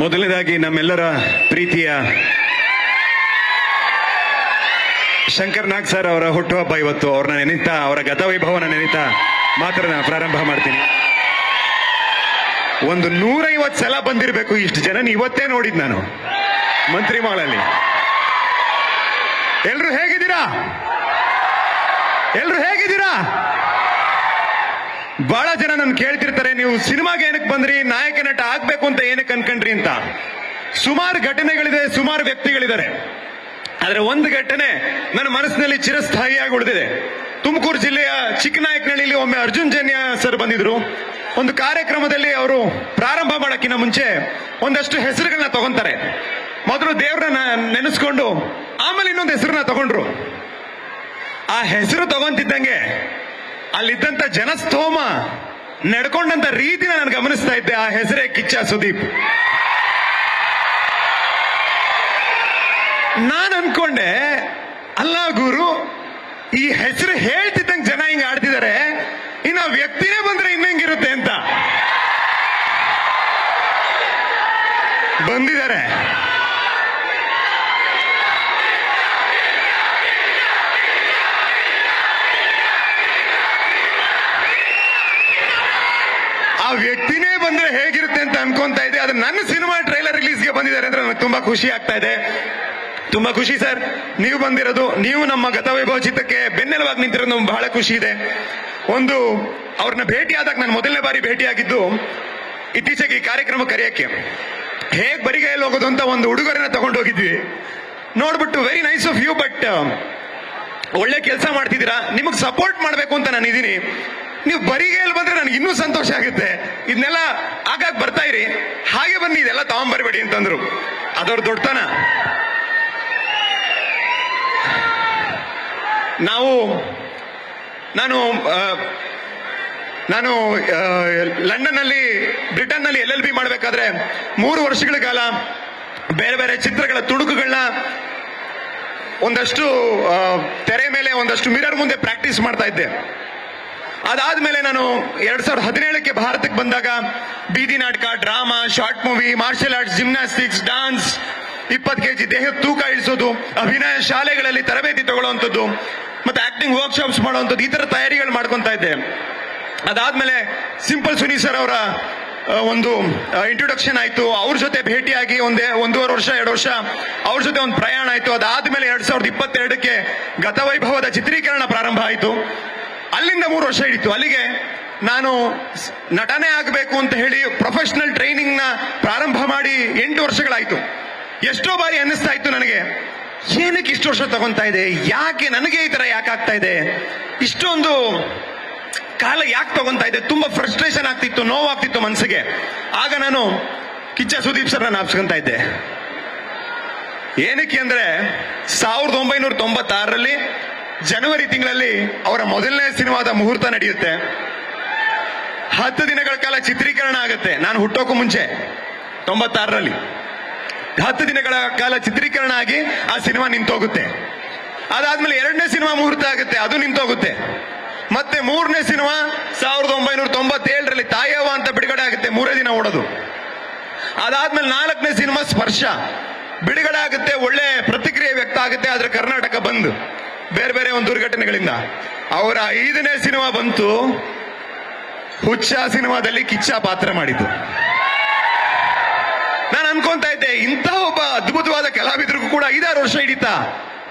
ಮೊದಲನೇದಾಗಿ ನಮ್ಮೆಲ್ಲರ ಪ್ರೀತಿಯ ಶಂಕರ್ ನಾಗ್ ಸರ್ ಅವರ ಹುಟ್ಟುಹಬ್ಬ ಇವತ್ತು. ಅವ್ರನ್ನ ನೆನೀತಾ, ಅವರ ಗತವೈಭವನ ನೆನೀತಾ ಮಾತ್ರ ಪ್ರಾರಂಭ ಮಾಡ್ತೀನಿ. ಒಂದು 150 ಸಲ ಬಂದಿರಬೇಕು ಇಷ್ಟು ಜನ ಇವತ್ತೇ ನೋಡಿದ್ ನಾನು ಮಂತ್ರಿ ಮಾಳಲ್ಲಿ. ಎಲ್ರು ಹೇಗಿದ್ದೀರಾ? ಎಲ್ರು ಹೇಗಿದ್ದೀರಾ? ಬಹಳ ಜನ ನನ್ ಕೇಳ್ತಿರ್ತಾರೆ, ನೀವು ಸಿನಿಮಾಗೆ ಏನಕ್ಕೆ ಬಂದ್ರಿ, ನಾಯಕ ನಟ ಆಗ್ಬೇಕು ಅಂತ ಏನಕ್ಕೆ ಅನ್ಕೊಂಡ್ರಿ ಅಂತ. ಸುಮಾರು ಘಟನೆಗಳಿದೆ, ಸುಮಾರು ವ್ಯಕ್ತಿಗಳಿದ್ದಾರೆ. ಆದ್ರೆ ಒಂದು ಘಟನೆ ನನ್ನ ಮನಸ್ಸಿನಲ್ಲಿ ಚಿರಸ್ಥಾಯಿಯಾಗಿ ಉಳಿದಿದೆ. ತುಮಕೂರು ಜಿಲ್ಲೆಯ ಚಿಕ್ಕನಾಯಕನಹಳ್ಳಿಯಲ್ಲಿ ಒಮ್ಮೆ ಅರ್ಜುನ್ ಜನ್ಯ ಸರ್ ಬಂದಿದ್ರು. ಒಂದು ಕಾರ್ಯಕ್ರಮದಲ್ಲಿ ಅವರು ಪ್ರಾರಂಭ ಮಾಡಕ್ಕಿಂತ ಮುಂಚೆ ಒಂದಷ್ಟು ಹೆಸರುಗಳನ್ನ ತಗೊಂತಾರೆ. ಮೊದಲು ದೇವ್ರನ್ನ ನೆನೆಸ್ಕೊಂಡು ಆಮೇಲೆ ಇನ್ನೊಂದು ಹೆಸರನ್ನ ತಗೊಂಡ್ರು. ಆ ಹೆಸರು ತಗೊಂತಿದ್ದಂಗೆ ಅಲ್ಲಿದ್ದಂತ ಜನಸ್ತೋಮ ನಡ್ಕೊಂಡಂತ ರೀತಿನ ನಾನು ಗಮನಿಸ್ತಾ ಇದ್ದೆ. ಆ ಹೆಸರೇ ಕಿಚ್ಚ ಸುದೀಪ್. ನಾನು ಅನ್ಕೊಂಡೆ, ಅಲ್ಲ ಗುರು, ಈ ಹೆಸರು ಹೇಳ್ತಿದ್ದಂಗೆ ಜನ ಹಿಂಗ ಆಡ್ತಿದ್ದಾರೆ, ಇನ್ನು ಆ ವ್ಯಕ್ತಿನೇ ಬಂದ್ರೆ ಇನ್ನಂಗಿರುತ್ತೆ ಅಂತ. ಬಂದಿದ್ದಾರೆ. ಆ ವ್ಯಕ್ತಿನೇ ಬಂದ್ರೆ ಹೇಗಿರುತ್ತೆ ಅಂತ ಅನ್ಕೊಂತಾ ಇದೆ. ಅದು ನನ್ನ ಸಿನಿಮಾ ಟ್ರೈಲರ್ ರಿಲೀಸ್ಗೆ ಬಂದಿದ್ದಾರೆ ಅಂದ್ರೆ ನನಗೆ ತುಂಬಾ ಖುಷಿ ಆಗ್ತಾ ಇದೆ. ತುಂಬಾ ಖುಷಿ ಸರ್, ನೀವು ಬಂದಿರೋದು, ನೀವು ನಮ್ಮ ಗತವೈಭವ ಚಿತ್ರಕ್ಕೆ ಬೆನ್ನೆಲುವಾಗಿ ನಿಂತಿರೋದು ನಮ್ಗೆ ಬಹಳ ಖುಷಿ ಇದೆ. ಒಂದು ಅವ್ರನ್ನ ಭೇಟಿ ಆದಾಗ, ನಾನು ಮೊದಲನೇ ಬಾರಿ ಭೇಟಿಯಾಗಿದ್ದು ಇತ್ತೀಚೆಗೆ ಈ ಕಾರ್ಯಕ್ರಮ ಕರೆಯಕ್ಕೆ. ಹೇಗ್ ಬರಿಗೈಯಲ್ಲಿ ಹೋಗೋದು ಅಂತ ಒಂದು ಉಡುಗೊರೆನ ತಗೊಂಡು ಹೋಗಿದ್ವಿ. ನೋಡ್ಬಿಟ್ಟು very nice of you, but ಒಳ್ಳೆ ಕೆಲಸ ಮಾಡ್ತಿದ್ದೀರಾ, ನಿಮಗೆ ಸಪೋರ್ಟ್ ಮಾಡ್ಬೇಕು ಅಂತ ನಾನು ಇದೀನಿ. ನೀವು ಬರಿಗೈಯಲ್ಲಿ ಬಂದ್ರೆ ನನಗೆ ಇನ್ನೂ ಸಂತೋಷ ಆಗುತ್ತೆ. ಇದನ್ನೆಲ್ಲ ಆಗಾಗ ಬರ್ತಾ ಇರಿ, ಹಾಗೆ ಬನ್ನಿ, ಇದೆಲ್ಲ ತಗೊಂಬರ್ಬೇಡಿ ಅಂತಂದ್ರು. ಅದವ್ರ ದೊಡ್ಡತನ. ನಾನು ಲಂಡನ್ ನಲ್ಲಿ, ಬ್ರಿಟನ್ ನಲ್ಲಿ LLB ಮಾಡಬೇಕಾದ್ರೆ 3 ವರ್ಷಗಳ ಕಾಲ ಬೇರೆ ಬೇರೆ ಚಿತ್ರಗಳ ತುಣುಕುಗಳನ್ನ ಒಂದಷ್ಟು ತೆರೆ ಮೇಲೆ, ಒಂದಷ್ಟು ಮಿರರ್ ಮುಂದೆ ಪ್ರಾಕ್ಟೀಸ್ ಮಾಡ್ತಾ ಇದ್ದೆ. ಅದಾದ್ಮೇಲೆ ನಾನು 2017ಕ್ಕೆ ಭಾರತಕ್ಕೆ ಬಂದಾಗ ಬೀದಿ ನಾಟಕ, drama, short movie, martial arts, gymnastics, dance, 20 kg ದೇಹದ ತೂಕ ಇಳಿಸೋದು, ಅಭಿನಯ ಶಾಲೆಗಳಲ್ಲಿ ತರಬೇತಿ ತಗೊಳ್ಳುವಂಥದ್ದು, ಮತ್ತೆ ಆಕ್ಟಿಂಗ್ ವರ್ಕ್ಶಾಪ್ಸ್ ಮಾಡುವಂಥದ್ದು, ಈ ತರ ತಯಾರಿಗಳು ಮಾಡ್ಕೊಂತ ಇದ್ದೆ. ಅದಾದ್ಮೇಲೆ ಸಿಂಪಲ್ ಸುನಿ ಸರ್ ಅವರ ಒಂದು ಇಂಟ್ರೊಡಕ್ಷನ್ ಆಯ್ತು. ಅವ್ರ ಜೊತೆ ಭೇಟಿಯಾಗಿ 1.5 ವರ್ಷ 2 ವರ್ಷ ಅವ್ರ ಜೊತೆ ಒಂದು ಪ್ರಯಾಣ ಆಯ್ತು. ಅದಾದ್ಮೇಲೆ 2022ಕ್ಕೆ ಗತವೈಭವದ ಚಿತ್ರೀಕರಣ ಪ್ರಾರಂಭ ಆಯ್ತು. ಅಲ್ಲಿಂದ 3 ವರ್ಷ ಹಿಡಿತು. ಅಲ್ಲಿಗೆ ನಾನು ನಟನೆ ಆಗಬೇಕು ಅಂತ ಹೇಳಿ ಪ್ರೊಫೆಷನಲ್ ಟ್ರೈನಿಂಗ್ ನ ಪ್ರಾರಂಭ ಮಾಡಿ 8 ವರ್ಷಗಳಾಯ್ತು. ಎಷ್ಟೋ ಬಾರಿ ಅನ್ನಿಸ್ತಾ ಇತ್ತು ನನಗೆ, ಏನಕ್ಕೆ ಇಷ್ಟು ವರ್ಷ ತಗೊಂತಾ ಇದೆ, ಯಾಕೆ ನನಗೆ ಈ ತರ ಯಾಕೆ ಆಗ್ತಾ ಇದೆ, ಇಷ್ಟೊಂದು ಕಾಲ ಯಾಕೆ ತಗೊಂತಾ ಇದೆ, ತುಂಬಾ ಫ್ರಸ್ಟ್ರೇಷನ್ ಆಗ್ತಿತ್ತು, ನೋವಾಗ್ತಿತ್ತು ಮನಸ್ಸಿಗೆ. ಆಗ ನಾನು ಕಿಚ್ಚ ಸುದೀಪ್ ಸರ್ ನಾನು ಆಪ್ಸ್ಕೊಂತ ಇದ್ದೆ. ಏನಕ್ಕೆ ಅಂದ್ರೆ 1996ರಲ್ಲಿ ಜನವರಿ ತಿಂಗಳಲ್ಲಿ ಅವರ ಮೊದಲನೇ ಸಿನಿಮಾದ ಮುಹೂರ್ತ ನಡೆಯುತ್ತೆ. 10 ದಿನಗಳ ಕಾಲ ಚಿತ್ರೀಕರಣ ಆಗುತ್ತೆ. ನಾನು ಹುಟ್ಟೋಕು ಮುಂಚೆ 96ರಲ್ಲಿ 10 ದಿನಗಳ ಕಾಲ ಚಿತ್ರೀಕರಣ ಆಗಿ ಆ ಸಿನಿಮಾ ನಿಂತೋಗುತ್ತೆ. ಅದಾದ್ಮೇಲೆ 2ನೇ ಸಿನಿಮಾ ಮುಹೂರ್ತ ಆಗುತ್ತೆ, ಅದು ನಿಂತೋಗುತ್ತೆ. ಮತ್ತೆ 3ನೇ ಸಿನಿಮಾ 1997ರಲ್ಲಿ ತಾಯವ್ವ ಅಂತ ಬಿಡುಗಡೆ ಆಗುತ್ತೆ, 3 ದಿನ ಓಡೋದು. ಅದಾದ್ಮೇಲೆ 4ನೇ ಸಿನಿಮಾ ಸ್ಪರ್ಶ ಬಿಡುಗಡೆ ಆಗುತ್ತೆ, ಒಳ್ಳೆ ಪ್ರತಿಕ್ರಿಯೆ ವ್ಯಕ್ತ ಆಗುತ್ತೆ. ಆದ್ರೆ ಕರ್ನಾಟಕ ಬಂದ್ ಬೇರೆ ಬೇರೆ ಒಂದು ದುರ್ಘಟನೆಗಳಿಂದ. ಅವರ 5ನೇ ಸಿನಿಮಾ ಬಂತು, ಹುಚ್ಚ ಸಿನಿಮಾದಲ್ಲಿ ಕಿಚ್ಚ ಪಾತ್ರ ಮಾಡಿದ್ದು. ನಾನು ಅನ್ಕೊಂತಾ ಇದ್ದೆ, ಇಂಥ ಒಬ್ಬ ಅದ್ಭುತವಾದ ಕಲಾವಿದರಿಗೂ ಕೂಡ 5-6 ವರ್ಷ ಹಿಡಿತಾ,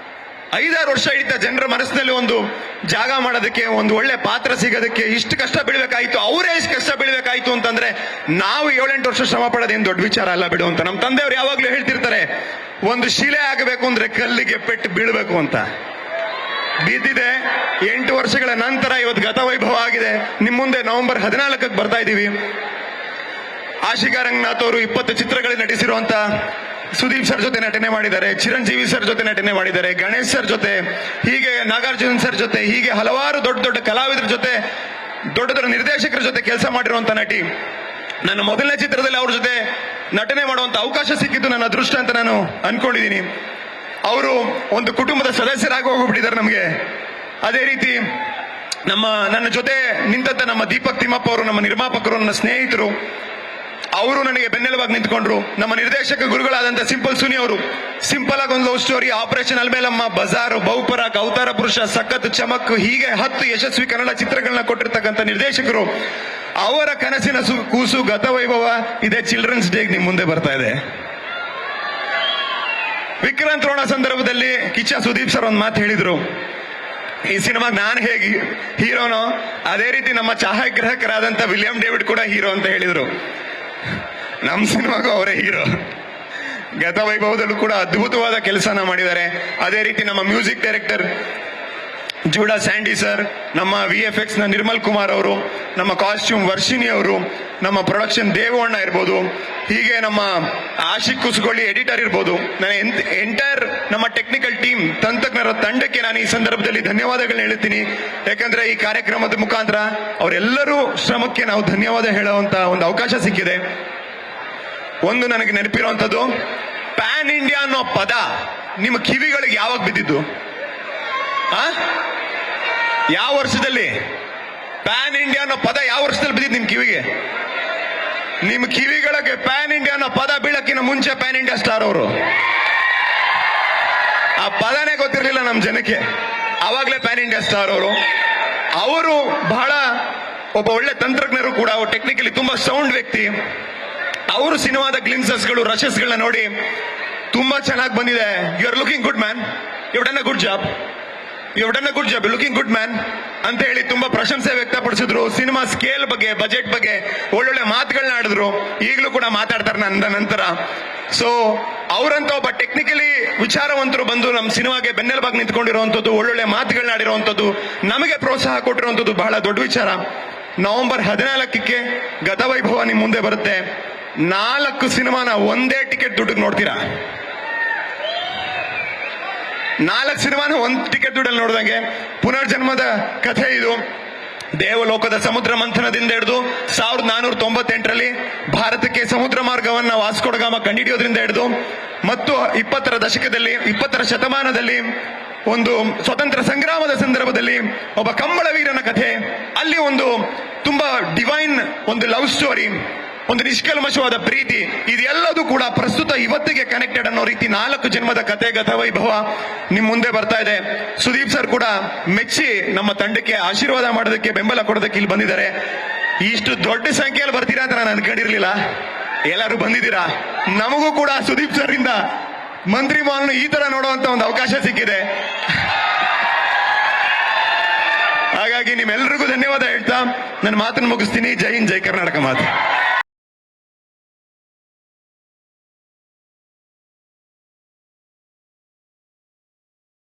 5-6 ವರ್ಷ ಹಿಡಿತಾ ಜನರ ಮನಸ್ಸಿನಲ್ಲಿ ಒಂದು ಜಾಗ ಮಾಡೋದಕ್ಕೆ, ಒಂದು ಒಳ್ಳೆ ಪಾತ್ರ ಸಿಗೋದಕ್ಕೆ ಇಷ್ಟು ಕಷ್ಟ ಬೀಳ್ಬೇಕಾಯ್ತು. ಅವರೇ ಇಷ್ಟು ಕಷ್ಟ ಬೀಳ್ಬೇಕಾಯ್ತು ಅಂತಂದ್ರೆ ನಾವು 7-8 ವರ್ಷ ಶ್ರಮ ಪಡೋದೇನು ದೊಡ್ಡ ವಿಚಾರ ಅಲ್ಲ ಬಿಡು ಅಂತ. ನಮ್ಮ ತಂದೆಯವರು ಯಾವಾಗ್ಲೂ ಹೇಳ್ತಿರ್ತಾರೆ, ಒಂದು ಶಿಲೆ ಆಗಬೇಕು ಅಂದ್ರೆ ಕಲ್ಲಿಗೆ ಪೆಟ್ಟು ಬೀಳ್ಬೇಕು ಅಂತ. ಬಿದ್ದಿದೆ. 8 ವರ್ಷಗಳ ನಂತರ ಇವತ್ತು ಗತವೈಭವ ಆಗಿದೆ. ನಿಮ್ಮ ಮುಂದೆ ನವೆಂಬರ್ 14ಕ್ಕೆ ಬರ್ತಾ ಇದ್ದೀವಿ. ಆಶಿಕಾ ರಂಗನಾಥ್ ಅವರು 20 ಚಿತ್ರಗಳಲ್ಲಿ ನಟಿಸಿರುವಂತ ಸುದೀಪ್ ಸರ್ ಜೊತೆ ನಟನೆ ಮಾಡಿದ್ದಾರೆ, ಚಿರಂಜೀವಿ ಸರ್ ಜೊತೆ ನಟನೆ ಮಾಡಿದ್ದಾರೆ, ಗಣೇಶ್ ಸರ್ ಜೊತೆ, ಹೀಗೆ ನಾಗಾರ್ಜುನ್ ಸರ್ ಜೊತೆ, ಹೀಗೆ ಹಲವಾರು ದೊಡ್ಡ ದೊಡ್ಡ ಕಲಾವಿದರ ಜೊತೆ, ದೊಡ್ಡ ದೊಡ್ಡ ನಿರ್ದೇಶಕರ ಜೊತೆ ಕೆಲಸ ಮಾಡಿರುವಂತ ನಟಿ. ನನ್ನ ಮೊದಲನೇ ಚಿತ್ರದಲ್ಲಿ ಅವ್ರ ಜೊತೆ ನಟನೆ ಮಾಡುವಂತ ಅವಕಾಶ ಸಿಕ್ಕಿದ್ದು ನನ್ನ ಅದೃಷ್ಟ ಅಂತ ನಾನು ಅನ್ಕೊಂಡಿದ್ದೀನಿ. ಅವರು ಒಂದು ಕುಟುಂಬದ ಸದಸ್ಯರಾಗಿ ಹೋಗ್ಬಿಟ್ಟಿದ್ದಾರೆ ನಮಗೆ. ಅದೇ ರೀತಿ ನನ್ನ ಜೊತೆ ನಿಂತಂತ ನಮ್ಮ ದೀಪಕ್ ತಿಮ್ಮಪ್ಪ ಅವರು, ನಮ್ಮ ನಿರ್ಮಾಪಕರು, ನನ್ನ ಸ್ನೇಹಿತರು, ಅವರು ನನಗೆ ಬೆನ್ನೆಲುಬಾಗಿ ನಿಂತ್ಕೊಂಡ್ರು. ನಮ್ಮ ನಿರ್ದೇಶಕ ಗುರುಗಳಾದಂತ ಸಿಂಪಲ್ ಸುನಿ ಅವರು ಸಿಂಪಲ್ ಆಗಿ ಒಂದು love story, operation Alamelamma, Bazaar, ಬಹುಪರಾಕ್, ಅವತಾರ ಪುರುಷ, ಸಖತ್, ಚಮಕ್, ಹೀಗೆ 10 ಯಶಸ್ವಿ ಕನ್ನಡ ಚಿತ್ರಗಳನ್ನ ಕೊಟ್ಟಿರ್ತಕ್ಕಂಥ ನಿರ್ದೇಶಕರು. ಅವರ ಕನಸಿನ ಕೂಸು ಗತವೈಭವ ಇದೇ ಚಿಲ್ಡ್ರನ್ಸ್ ಡೇ ನಿಮ್ ಮುಂದೆ ಬರ್ತಾ ಇದೆ. ವಿಕ್ರಾಂತ್ ರೋಣ ಸಂದರ್ಭದಲ್ಲಿ ಕಿಚ್ಚ ಸುದೀಪ್ ಸರ್ ಒಂದು ಮಾತು ಹೇಳಿದ್ರು, ಈ ಸಿನಿಮಾಗೆ ನಾನು ಹೇಗೆ ಹೀರೋನೋ ಅದೇ ರೀತಿ ನಮ್ಮ ಛಾಯಾಗ್ರಾಹಕರಾದಂತ ವಿಲಿಯಂ ಡೇವಿಡ್ ಕೂಡ ಹೀರೋ ಅಂತ ಹೇಳಿದ್ರು. ನಮ್ಮ ಸಿನಿಮಾಗೂ ಅವರೇ ಹೀರೋ. ಗತವೈಭವದಲ್ಲೂ ಕೂಡ ಅದ್ಭುತವಾದ ಕೆಲಸನ ಮಾಡಿದ್ದಾರೆ. ಅದೇ ರೀತಿ ನಮ್ಮ music director Judah Sandy sir, ನಮ್ಮ VFX ನ ನಿರ್ಮಲ್ ಕುಮಾರ್ ಅವರು, ನಮ್ಮ ಕಾಸ್ಟ್ಯೂಮ್ ವರ್ಷಿಣಿ ಅವರು, ನಮ್ಮ ಪ್ರೊಡಕ್ಷನ್ ದೇವಣ್ಣ ಇರ್ಬೋದು, ಹೀಗೆ ನಮ್ಮ ಆಶಿಕ್ ಕುಸ್ಗೊಳ್ಳಿ ಎಡಿಟರ್ ಇರ್ಬೋದು, ನನ್ನ ಎಂಟೈರ್ ನಮ್ಮ ಟೆಕ್ನಿಕಲ್ ಟೀಮ್, ತಂತ್ರಜ್ಞರ ತಂಡಕ್ಕೆ ನಾನು ಈ ಸಂದರ್ಭದಲ್ಲಿ ಧನ್ಯವಾದಗಳನ್ನ ಹೇಳ್ತೀನಿ. ಯಾಕಂದ್ರೆ ಈ ಕಾರ್ಯಕ್ರಮದ ಮುಖಾಂತರ ಅವರೆಲ್ಲರೂ ಶ್ರಮಕ್ಕೆ ನಾವು ಧನ್ಯವಾದ ಹೇಳುವಂತ ಒಂದು ಅವಕಾಶ ಸಿಕ್ಕಿದೆ. ಒಂದು ನನಗೆ ನೆನಪಿರುವಂತದ್ದು, ಪ್ಯಾನ್ ಇಂಡಿಯಾ ಅನ್ನೋ ಪದ ನಿಮ್ಮ ಕಿವಿಗಳಿಗೆ ಯಾವಾಗ ಬಿದ್ದಿದ್ದು? ಯಾವ ವರ್ಷದಲ್ಲಿ ಪ್ಯಾನ್ ಇಂಡಿಯಾ ಅನ್ನೋ ಪದ ಯಾವ ವರ್ಷದಲ್ಲಿ ಬಿದ್ದಿದ್ದು ನಿಮ್ ಕಿವಿಗೆ? ನಿಮ್ ಕಿವಿಗಳಿಗೆ ಪ್ಯಾನ್ ಇಂಡಿಯಾ ಅನ್ನೋ ಪದ ಬೀಳಕ್ಕಿನ ಮುಂಚೆ ಪ್ಯಾನ್ ಇಂಡಿಯಾ ಸ್ಟಾರ್ ಅವರು. ಆ ಪದನೇ ಗೊತ್ತಿರಲಿಲ್ಲ ನಮ್ ಜನಕ್ಕೆ, ಅವಾಗ್ಲೇ ಪ್ಯಾನ್ ಇಂಡಿಯಾ ಸ್ಟಾರ್ ಅವರು. ಅವರು ಬಹಳ ಒಬ್ಬ ಒಳ್ಳೆ ತಂತ್ರಜ್ಞರು ಕೂಡ, ಟೆಕ್ನಿಕಲಿ ತುಂಬಾ ಸೌಂಡ್ ವ್ಯಕ್ತಿ. ಅವರು ಸಿನಿಮಾದ ಗ್ಲಿನ್ಸಸ್ಗಳು, ರಶಸ್ಗಳನ್ನ ನೋಡಿ ತುಂಬಾ ಚೆನ್ನಾಗಿ ಬಂದಿದೆ, you are looking good man, you done a good job, you done a good job, looking good man ಅಂತ ಹೇಳಿ ತುಂಬಾ ಪ್ರಶಂಸೆ ವ್ಯಕ್ತಪಡಿಸಿದ್ರು. ಸಿನಿಮಾ ಸ್ಕೇಲ್ ಬಗ್ಗೆ, ಬಜೆಟ್ ಬಗ್ಗೆ ಒಳ್ಳೊಳ್ಳೆ ಮಾತುಗಳನ್ನ ಆಡಿದ್ರು. ಈಗಲೂ ಕೂಡ ಮಾತಾಡ್ತಾರೆ ನನ್ನ ನಂತರ. ಸೊ ಅವರಂತ ಒಬ್ಬ ಟೆಕ್ನಿಕಲಿ ವಿಚಾರವಂತರು ಬಂದು ನಮ್ಮ ಸಿನಿಮಾಗೆ ಬೆನ್ನೆಲುಬಾಗಿ ನಿಂತ್ಕೊಂಡಿರುವಂತದ್ದು, ಒಳ್ಳೊಳ್ಳೆ ಮಾತುಗಳನ್ನ ಆಡಿರುವಂತದ್ದು, ನಮಗೆ ಪ್ರೋತ್ಸಾಹ ಕೊಟ್ಟಿರುವಂತದ್ದು ಬಹಳ ದೊಡ್ಡ ವಿಚಾರ. ನವೆಂಬರ್ 14ಕ್ಕೆ ಗತವೈಭವ ನಿಮ್ ಮುಂದೆ ಬರುತ್ತೆ. 4 ಸಿನಿಮಾನ ಒಂದೇ ಟಿಕೆಟ್ ದುಡ್ಡಿಗೆ ನೋಡ್ತೀರಾ? 4 ಸಿನಿಮಾನ ಒಂದ್ ಟಿಕೆಟ್ ದುಡ್ಡಲ್ಲಿ ನೋಡಿದಂಗೆ. ಪುನರ್ಜನ್ಮದ ಕಥೆ ಇದು. ದೇವಲೋಕದ ಸಮುದ್ರ ಮಂಥನದಿಂದ ಹಿಡಿದು 1498ರಲ್ಲಿ ಭಾರತಕ್ಕೆ ಸಮುದ್ರ ಮಾರ್ಗವನ್ನ ವಾಸ್ಕೋಡಗಾಮ ಕಂಡುಹಿಡಿಯೋದ್ರಿಂದ ಹಿಡಿದು ಮತ್ತು 20ರ ಶತಮಾನದಲ್ಲಿ ಒಂದು ಸ್ವತಂತ್ರ ಸಂಗ್ರಾಮದ ಸಂದರ್ಭದಲ್ಲಿ ಒಬ್ಬ ಕಂಬಳ ವೀರನ ಕಥೆ, ಅಲ್ಲಿ ಒಂದು ತುಂಬಾ ಡಿವೈನ್ ಒಂದು ಲವ್ ಸ್ಟೋರಿ, ಒಂದು ನಿಷ್ಕಲ್ಮಶವಾದ ಪ್ರೀತಿ, ಇದೆಲ್ಲದೂ ಕೂಡ ಪ್ರಸ್ತುತ ಇವತ್ತಿಗೆ ಕನೆಕ್ಟೆಡ್ ಅನ್ನೋ ರೀತಿ 4 ಜನ್ಮದ ಕತೆ ಗತವೈಭವ ನಿಮ್ ಮುಂದೆ ಬರ್ತಾ ಇದೆ. ಸುದೀಪ್ ಸರ್ ಕೂಡ ಮೆಚ್ಚಿ ನಮ್ಮ ತಂಡಕ್ಕೆ ಆಶೀರ್ವಾದ ಮಾಡೋದಕ್ಕೆ, ಬೆಂಬಲ ಕೊಡೋದಕ್ಕೆ ಇಲ್ಲಿ ಬಂದಿದ್ದಾರೆ. ಇಷ್ಟು ದೊಡ್ಡ ಸಂಖ್ಯೆಯಲ್ಲಿ ಬರ್ತೀರಾ ಅಂತ ನಾನು ಅನ್ಕೊಂಡಿರ್ಲಿಲ್ಲ. ಎಲ್ಲರೂ ಬಂದಿದ್ದೀರಾ. ನಮಗೂ ಕೂಡ ಸುದೀಪ್ ಸರ್ ಇಂದ ಮಂತ್ರಿ ಮಾಲ್ನ ಈ ತರ ನೋಡುವಂತ ಒಂದು ಅವಕಾಶ ಸಿಕ್ಕಿದೆ. ಹಾಗಾಗಿ ನಿಮ್ಮೆಲ್ಲರಿಗೂ ಧನ್ಯವಾದ ಹೇಳ್ತಾ ನನ್ನ ಮಾತನ್ನು ಮುಗಿಸ್ತೀನಿ. ಜೈ ಹಿಂದ್, ಜೈ ಕರ್ನಾಟಕ ಮಾತು.